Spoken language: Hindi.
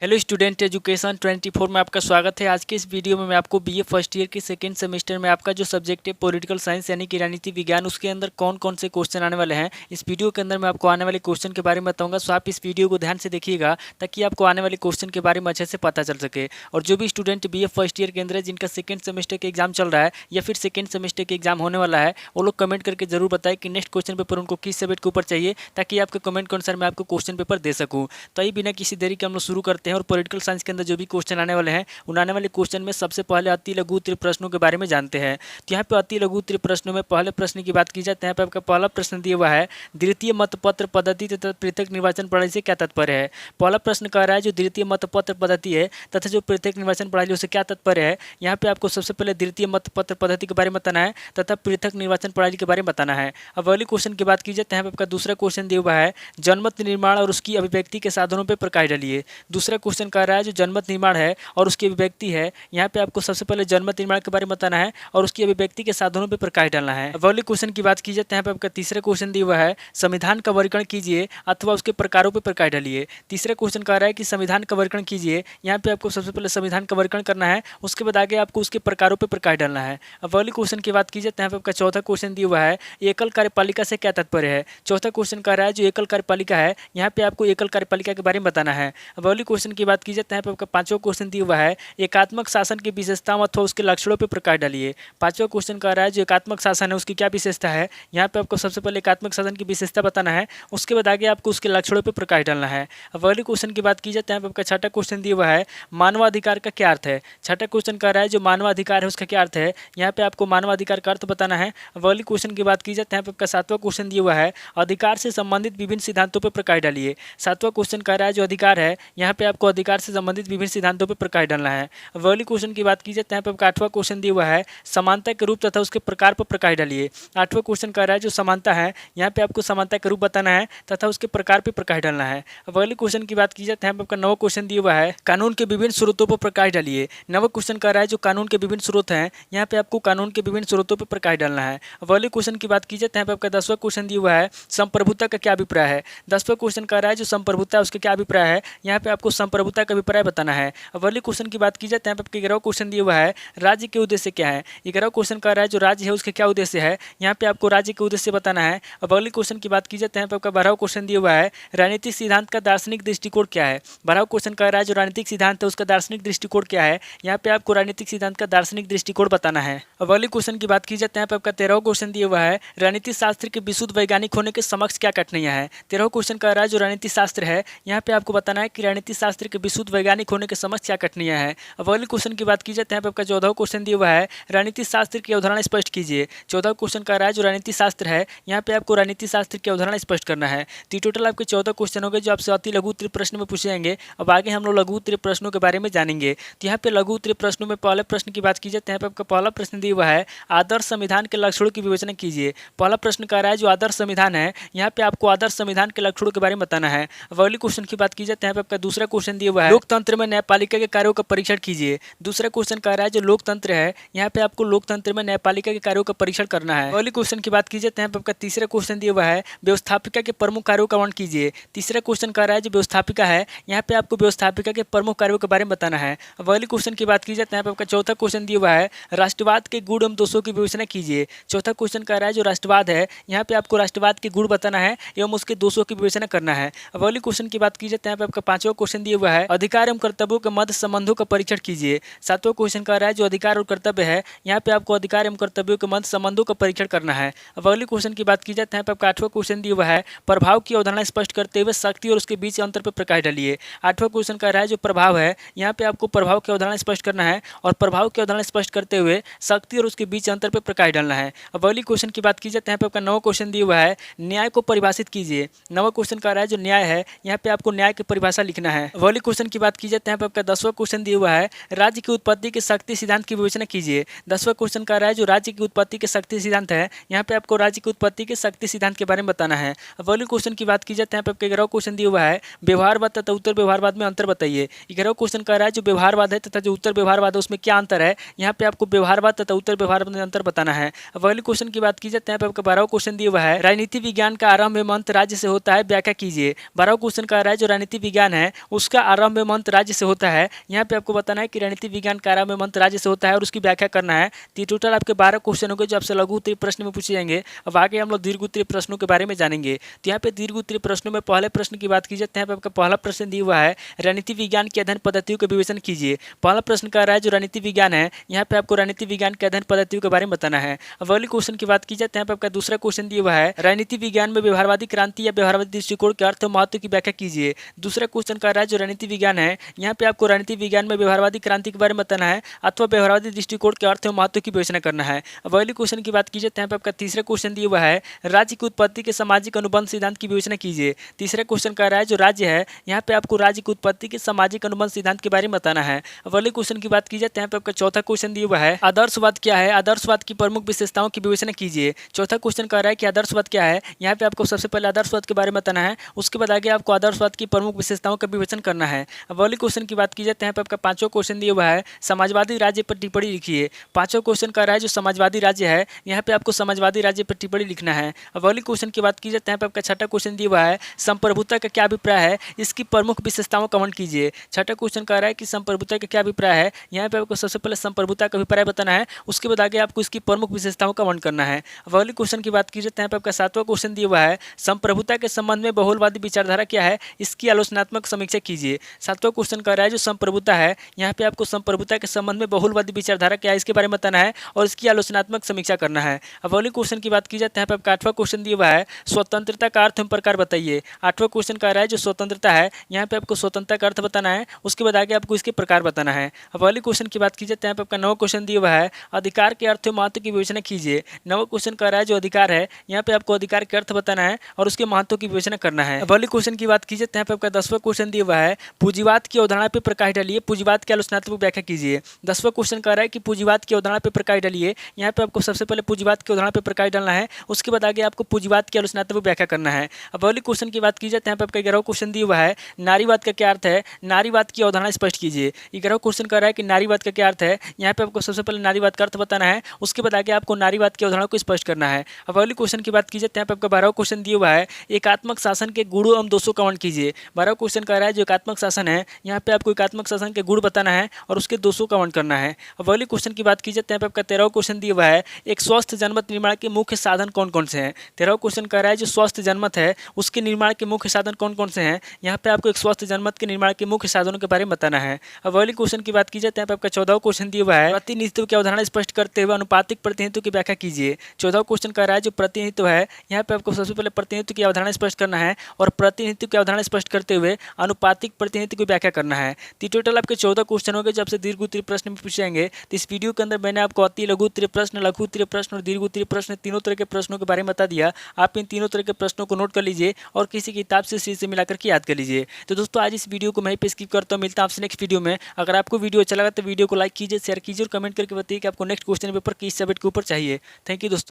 हेलो स्टूडेंट एजुकेशन 24 में आपका स्वागत है। आज के इस वीडियो में मैं आपको बीए फर्स्ट ईयर के सेकंड सेमेस्टर में आपका जो सब्जेक्ट है पॉलिटिकल साइंस यानी कि राजनीति विज्ञान, उसके अंदर कौन कौन से क्वेश्चन आने वाले हैं इस वीडियो के अंदर मैं आपको आने वाले क्वेश्चन के बारे में बताऊंगा। सो आप इस वीडियो को ध्यान से देखिएगा ताकि आपको आने वाले क्वेश्चन के बारे में अच्छे से पता चल सके। और जो भी स्टूडेंट बीए फर्स्ट ईयर के अंदर है जिनका सेकंड सेमेस्टर के एग्जाम चल रहा है या फिर सेकंड सेमेस्टर के एग्जाम होने वाला है, वो लोग कमेंट करके जरूर बताएं कि नेक्स्ट क्वेश्चन पेपर उनको किस सब्जेक्ट के ऊपर चाहिए, ताकि आपके कमेंट के अनुसार मैं आपको क्वेश्चन पेपर दे सकूँ। तो ये बिना किसी देरी के हम लोग शुरू करते हैं और पॉलिटिकल साइंस के अंदर जो भी क्वेश्चन आने वाले हैं उन आने वाले क्वेश्चन में सबसे पहले अति लघु उत्तरीय प्रश्नों के बारे में जानते हैं। तो यहाँ पे अति लघु उत्तरीय प्रश्नों में पहले प्रश्न की बात की जाए तो यहाँ पे आपका पहला प्रश्न दिया हुआ है, द्वितीय मतपत्र पद्धति तथा पृथक निर्वाचन प्रणाली से क्या तात्पर्य है। पहला प्रश्न कह रहा है जो द्वितीय मतपत्र पद्धति है तथा जो पृथक निर्वाचन प्रणाली उससे क्या तात्पर्य है। यहाँ पे आपको सबसे पहले द्वितीय मतपत्र पद्धति के बारे में बताना है तथा पृथक निर्वाचन प्रणाली के बारे में बताना है। अब अगले क्वेश्चन की बात की जाए तो यहाँ पे आपका दूसरा क्वेश्चन दिया हुआ है, जनमत निर्माण और उसकी अभिव्यक्ति के साधनों पर प्रकाश डालिए। दूसरा क्वेश्चन कह रहा है जो जनमत निर्माण है और उसकी अभिव्यक्ति है, यहाँ पे आपको सबसे पहले जनमत निर्माण के बारे में बताना है और उसकी अभिव्यक्ति के साधनों पर प्रकाश डालना है। अगले क्वेश्चन की बात की जाए तो यहाँ पे आपका तीसरा क्वेश्चन दिया हुआ है, संविधान का वर्गीकरण कीजिए अथवा उसके प्रकारों पर प्रकाश डालिए। तीसरा क्वेश्चन कह रहा है कि संविधान का वर्गीकरण कीजिए। यहाँ पे आपको सबसे पहले संविधान का वर्गीकरण करना है, उसके बाद आगे आपको उसके प्रकारों पर प्रकाश डालना है। अब अगले क्वेश्चन की बात की जाए तो यहाँ पे आपका चौथा क्वेश्चन दिया हुआ है, एकल कार्यपालिका से क्या तात्पर्य है। चौथा क्वेश्चन कह रहा है जो एकल कार्यपालिका है, यहाँ पे आपको एकल कार्यपालिका के बारे में बताना है। अब अगले क्वेश्चन की बात की जाए तो यहाँ पे आपका पांचवा क्वेश्चन दिया हुआ है, एकात्मक शासन की विशेषताओं अथवा उसके लक्षणों पर प्रकाश डालिए। पांचवा क्वेश्चन कह रहा है जो एकात्मक शासन है उसकी क्या विशेषता है। यहाँ पे आपको सबसे पहले एकात्मक शासन की विशेषता बताना है, उसके बाद आगे आपको उसके लक्षणों पर प्रकाश डालना है। अब अगले क्वेश्चन की बात की जाए तो यहाँ पे आपका छठा क्वेश्चन दिया हुआ है, मानवाधिकार का क्या अर्थ है। छठा क्वेश्चन कह रहा है जो मानवाधिकार है उसका क्या अर्थ है। यहाँ पे आपको मानवाधिकार का अर्थ बताना है। अब अगले क्वेश्चन की बात की जाए तो यहाँ पे आपका सातवां क्वेश्चन दिया हुआ है, अधिकार से संबंधित विभिन्न सिद्धांतों पर प्रकाश डालिए। सातवां क्वेश्चन कह रहा है जो अधिकार है, यहाँ पे आपको अधिकार से संबंधित विभिन्न सिद्धांतों पर प्रकाश डालना है। अब अगले क्वेश्चन की बात की जाए तो यहाँ पे आपका आठवां क्वेश्चन दिया हुआ है, समानता के रूप तथा उसके प्रकार पर प्रकाश डालिए। आठवां क्वेश्चन कह रहा है जो समानता है, यहाँ पे आपको समानता के रूप बताना है तथा उसके प्रकार पर प्रकाश डालना है। अब अगले क्वेश्चन की बात की जाए तो यहाँ पे आपका नवा क्वेश्चन दिया हुआ है, कानून के विभिन्न स्रोतों पर प्रकाश डालिए। नवा क्वेश्चन कह रहा है जो कानून के विभिन्न स्रोत हैं, यहाँ पे आपको कानून के विभिन्न स्रोतों पर प्रकाश डालना है। अब अगले क्वेश्चन की बात की जाए तो यहाँ पे आपका 10वां क्वेश्चन दिया हुआ है, संप्रभुता का क्या अभिप्राय है। 10वां क्वेश्चन कह रहा है जो संप्रभुता है उसका क्या अभिप्राय है, यहाँ पे आपको संप्रभुता का अभिप्राय बताना है। अब अगले क्वेश्चन की बात की जाए तो यहाँ पे आपके 11वां क्वेश्चन दिया हुआ है, राज्य के उद्देश्य क्या है। 11वां क्वेश्चन कह रहा है जो राज्य है उसके क्या उद्देश्य है, यहाँ पे आपको राज्य के उद्देश्य बताना है। अब अगले क्वेश्चन की बात की जाए तो यहाँ पे आपका 12वां क्वेश्चन दिया हुआ है, राजनीतिक सिद्धांत का दार्शनिक दृष्टिकोण क्या है। 12वां क्वेश्चन कह रहा है जो राजनीतिक सिद्धांत है उसका दार्शनिक दृष्टिकोण क्या है, यहाँ पे आपको राजनीतिक सिद्धांत का दार्शनिक दृष्टिकोण बताना है। अब अगले क्वेश्चन की बात की जाए तो यहाँ पे आपका 13वां क्वेश्चन दिया हुआ है, राजनीति शास्त्र के विशुद्ध वैज्ञानिक होने के समक्ष क्या कठिनाइयां है। 13वां क्वेश्चन कह रहा है जो राजनीति शास्त्र है, यहाँ पे आपको बताना है कि राजनीति शास्त्र के विशुद्ध वैज्ञानिक होने के समक्ष क्या कठिनाइयां है। अब अगले क्वेश्चन की बात की जाए तो यहाँ पे आपका 14वां क्वेश्चन दिया हुआ है, राजनीति शास्त्र की अवधारणा स्पष्ट कीजिए। 14वां क्वेश्चन कह रहा है जो राजनीति शास्त्र है, यहाँ पे आपको राजनीति शास्त्र की अवधारणा स्पष्ट करना है। तो टोटल आपके 14 क्वेश्चन हो गए जो आपसे अति लघु उत्तरीय प्रश्न में पूछे जाएंगे। अब आगे हम लोग लघु उत्तरीय प्रश्नों के बारे में जानेंगे। तो यहाँ पे लघु उत्तरीय प्रश्नों में पहले प्रश्न की बात की जाए तो यहाँ पे आपका पहला प्रश्न दिया हुआ है, आदर्श संविधान के लक्षणों की विवेचना कीजिए। पहला प्रश्न कह रहा है जो आदर्श संविधान है, यहाँ पे आपको आदर्श संविधान के लक्षणों के बारे में बताना है। अब अगले क्वेश्चन की बात की जाए तो यहाँ पे आपका दूसरा क्वेश्चन दिया हुआ है, लोकतंत्र में न्यायपालिका के कार्यों का परीक्षण कीजिए। दूसरा क्वेश्चन कह रहा है जो लोकतंत्र है, यहाँ पे आपको लोकतंत्र में न्यायपालिका के कार्यों का परीक्षण करना है। अगले क्वेश्चन की बात की जाए तो यहाँ पे आपका तीसरा क्वेश्चन दिया हुआ है, व्यवस्थापिका के प्रमुख कार्यों का वर्णन कीजिए। तीसरा क्वेश्चन कह रहा है जो व्यवस्थापिका है, यहाँ पे आपको व्यवस्थापिका के प्रमुख कार्यों के बारे में बताना है। अब अगले क्वेश्चन की बात की जाए तो यहाँ पे आपका चौथा क्वेश्चन दिया हुआ है, राष्ट्रवाद के गुण एवं दोषों की विवेचना कीजिए। चौथा क्वेश्चन कह रहा है जो राष्ट्रवाद है, यहाँ पे आपको राष्ट्रवाद के गुण बताना है एवं उसके दोषों की विवेचना करना है। अब अगले क्वेश्चन की बात की जाए तो यहाँ पे आपका पांचवा क्वेश्चन दिया हुआ है, अधिकार एवं कर्तव्यों के मध्य संबंधों का परीक्षण कीजिए। सातवां क्वेश्चन कह रहा है जो अधिकार और कर्तव्य है, यहाँ पे आपको अधिकार एवं कर्तव्यों के मध्य संबंधों का परीक्षण करना है। अब अगले क्वेश्चन की बात की जाए तो यहाँ पे आपका आठवां क्वेश्चन दिया हुआ है, प्रभाव की अवधारणा स्पष्ट करते हुए शक्ति और उसके बीच अंतर पर प्रकाश डालिए। आठवां क्वेश्चन कह रहा है जो प्रभाव है, यहाँ पे आपको प्रभाव की अवधारणा स्पष्ट करना है और प्रभाव की अवधारणा स्पष्ट करते हुए शक्ति और उसके बीच अंतर पर प्रकाश डालना है। अब अगले क्वेश्चन की बात की जाए तो यहाँ पे आपका नवा क्वेश्चन दिया हुआ है, न्याय को परिभाषित कीजिए। नवा क्वेश्चन कह रहा है जो न्याय है, यहाँ पे आपको न्याय की परिभाषा लिखना है। अगले क्वेश्चन की बात की जाए तो यहाँ पे आपका 10वां क्वेश्चन दिया हुआ है, राज्य की उत्पत्ति के शक्ति सिद्धांत की विवेचना कीजिए। 10वां क्वेश्चन कह रहा है जो राज्य की उत्पत्ति के शक्ति सिद्धांत है, यहाँ पे आपको राज्य की उत्पत्ति के शक्ति सिद्धांत के बारे में बताना है। अब अगले क्वेश्चन की बात की जाए तो यहाँ पे आपका 11वां क्वेश्चन दिया हुआ है, व्यवहारवाद तथा उत्तर व्यवहारवाद में अंतर बताइए। 11वां क्वेश्चन कह रहा है जो व्यवहारवाद है तथा जो उत्तर व्यवहारवाद है उसमें क्या अंतर है, यहाँ पे आपको व्यवहारवाद तथा उत्तर व्यवहारवाद में अंतर बताना है। अब अगले क्वेश्चन की बात की जाए तो यहाँ पे आपका 12वां क्वेश्चन दिया हुआ है, राजनीति विज्ञान का आरंभ एवं अंत राज्य से होता है, व्याख्या कीजिए। 12वां क्वेश्चन कह रहा है जो राजनीति विज्ञान है उसका उसका आरंभ मंत्र राज्य से होता है। यहाँ पे आपको बताना है कि रणनीति विज्ञान का आरंभ मंत्र राज्य से होता है और उसकी व्याख्या करना है। तो ये टोटल आपके 12 क्वेश्चन होंगे जो आपसे लघु उत्तरीय प्रश्न में पूछे जाएंगे। अब आगे हम लोग दीर्घ उत्तरीय प्रश्नों के बारे में जानेंगे। तो यहाँ पे दीर्घ उत्तरीय प्रश्नों में पहले प्रश्न की बात की जाए तो यहाँ पे आपका पहला प्रश्न दिया हुआ है, रणनीति विज्ञान की अध्ययन पद्धतियों का विवेचन कीजिए। पहला प्रश्न कह रहा है जो रणनीति विज्ञान है, यहाँ पे आपको रणनीति विज्ञान के अध्ययन पद्धतियों के बारे में बताना है। अब अगले क्वेश्चन की बात की जाए तो यहाँ पे आपका दूसरा क्वेश्चन दिया हुआ है, रणनीति विज्ञान में व्यवहारवादी क्रांति या व्यवहारवादी दृष्टिकोण के अर्थ और महत्व की व्याख्या कीजिए। दूसरा क्वेश्चन कह रहा है जो रणनीति विज्ञान है, यहाँ पे आपको रणनीति विज्ञान में व्यवहारवादी क्रांति के बारे में बताना है अथवा व्यवहारवादी दृष्टिकोण के अर्थ और महत्व की विवेचना करना है। अब अगले क्वेश्चन की बात की जाए तो यहाँ पे आपका तीसरा क्वेश्चन दिया हुआ है, राज्य की उत्पत्ति के सामाजिक अनुबंध सिद्धांत की विवेचना कीजिए। तीसरा क्वेश्चन कह रहा है जो राज्य है, यहाँ पे आपको राज्य की उत्पत्ति के सामाजिक अनुबंध सिद्धांत के बारे में बताना है। अब अगले क्वेश्चन की बात की जाए तो यहाँ पे आपका चौथा क्वेश्चन दिया हुआ है, आदर्शवाद क्या है, आदर्शवाद की प्रमुख विशेषताओं की विवेचना कीजिए। चौथा क्वेश्चन कह रहा है कि आदर्शवाद क्या है, यहाँ पे आपको सबसे पहले आदर्शवाद के बारे में बताना है, उसके बाद आगे आपको आदर्शवाद की प्रमुख विशेषताओं का विवेचन करना है। अब अगले क्वेश्चन की बात की जाए तो यहाँ पे आपका पांचवा क्वेश्चन दिया हुआ है, समाजवादी राज्य पर टिप्पणी लिखिए। पांचवा क्वेश्चन कह रहा है जो समाजवादी राज्य है, यहाँ पे आपको समाजवादी राज्य पर टिप्पणी लिखना है। अब अगले क्वेश्चन की बात की जाए तो यहाँ पे आपका छठा क्वेश्चन दिया हुआ है, संप्रभुता का क्या अभिप्राय है, इसकी प्रमुख विशेषताओं का वर्णन कीजिए। छठा क्वेश्चन कह रहा है कि संप्रभुता का क्या अभिप्राय है, यहाँ पे आपको सबसे पहले संप्रभुता का अभिप्राय बताना है, उसके बाद आगे आपको इसकी प्रमुख विशेषताओं का वर्णन करना है। अब अगले क्वेश्चन की बात की जाए तो यहाँ पे आपका सातवां क्वेश्चन दिया हुआ है, संप्रभुता के संबंध में बहुलवादी विचारधारा क्या है, इसकी आलोचनात्मक समीक्षा कीजिए। सातवां क्वेश्चन कह रहा है जो संप्रभुता है, यहाँ पे आपको संप्रभुता के संबंध में बहुलवादी विचारधारा क्या है इसके बारे में बताना है और इसकी आलोचनात्मक समीक्षा करना है। अब अगले क्वेश्चन की बात की जाए तो यहाँ पे आपका आठवां क्वेश्चन दिया हुआ है, स्वतंत्रता का अर्थ एवं प्रकार बताइए। आठवां क्वेश्चन कह रहा है जो स्वतंत्रता है, यहाँ पे आपको स्वतंत्रता का अर्थ बताना है, उसके बाद आगे आपको इसके प्रकार बताना है। अब अगले क्वेश्चन की बात की जाए तो यहाँ पे आपका नवा क्वेश्चन दिया हुआ है, अधिकार के अर्थ एवं महत्व की विवेचना कीजिए। नवा क्वेश्चन कह रहा है जो अधिकार है, यहाँ पे आपको अधिकार के अर्थ बताना है और उसके महत्व की विवेचना करना है। अब अगले क्वेश्चन की बात कीजिए तो यहाँ पे आपका 10वां क्वेश्चन दिया हुआ है, पूंजीवाद की अवधारणा पे प्रकाश डालिए, पूंजीवाद की आलोचनात्मक व्याख्या कीजिए। 10वां क्वेश्चन कह रहा है कि पूंजीवाद की अवधारणा पे प्रकाश डालिए, यहाँ पे आपको सबसे पहले पूंजीवाद की अवधारणा पे प्रकाश डालना है, उसके बाद आगे आपको पूंजीवाद की आलोचनात्मक व्याख्या करना है। अब अगले क्वेश्चन की बात की जाए तो यहाँ पे आपका 11वां क्वेश्चन दिया हुआ है, नारीवाद का क्या अर्थ है, नारीवाद की अवधारणा स्पष्ट कीजिए। 11वां क्वेश्चन कह रहा है कि नारीवाद का क्या अर्थ है, यहाँ पे आपको सबसे पहले नारीवाद का अर्थ बताना है, उसके बाद आगे आपको नारीवाद की अवधारणा को स्पष्ट करना है। अब अगले क्वेश्चन की बात की जाए तो यहाँ पे आपका 12वां क्वेश्चन दिया हुआ है, एकात्मक शासन के गुणों एवं दोषों का वर्णन कीजिए। 12वां क्वेश्चन कह रहा है जो एकात्मक शासन है, यहाँ पे आपको एकात्मक शासन के गुण बताना है और उसके दोषों का वर्णन करना है। अब अगले क्वेश्चन की बात की जाए तो यहाँ पे आपका 13वां क्वेश्चन दिया हुआ है, एक स्वस्थ जनमत निर्माण के मुख्य साधन कौन कौन से हैं। 13वां क्वेश्चन कह रहा है जो स्वस्थ जनमत है उसके निर्माण के मुख्य साधन कौन कौन से हैं, यहाँ पे आपको एक स्वस्थ जनमत के निर्माण के मुख्य साधनों के बारे में बताना है। अब अगले क्वेश्चन की बात की जाए तो यहाँ पे आपका 14वां क्वेश्चन दिया हुआ है, प्रतिनिधित्व की अवधारणा स्पष्ट करते हुए अनुपातिक प्रतिनिधित्व की व्याख्या कीजिए। 14वां क्वेश्चन कह रहा है जो प्रतिनिधित्व है, यहाँ पे आपको सबसे पहले प्रतिनिधित्व की अवधारणा स्पष्ट करना है और प्रतिनिधित्व की अवधारणा स्पष्ट करते हुए अनुपातिक प्रतिनिधित्व की व्याख्या करना है। तो टोटल आपके 14 क्वेश्चन हो गए जो आपसे दीर्घ उत्तरीय प्रश्न में पूछे जाएंगे। तो इस वीडियो के अंदर मैंने आपको अति लघु उत्तरीय प्रश्न, लघु उत्तरीय प्रश्न और दीर्घ उत्तरीय प्रश्न तीनों तरह के प्रश्नों के बारे में बता दिया। आप इन तीनों तरह के प्रश्नों को नोट कर लीजिए और किसी किताब से सीरीज से मिलाकर के याद कर लीजिए। तो दोस्तों आज इस वीडियो को मैं पे स्किप करता हूँ, मिलता हूं आपसे नेक्स्ट वीडियो में। अगर आपको वीडियो अच्छा लगा तो वीडियो को लाइक कीजिए, शेयर कीजिए और कमेंट करके बताइए कि आपको नेक्स्ट क्वेश्चन पेपर किस सब्जेक्ट के ऊपर चाहिए। थैंक यू दोस्तों।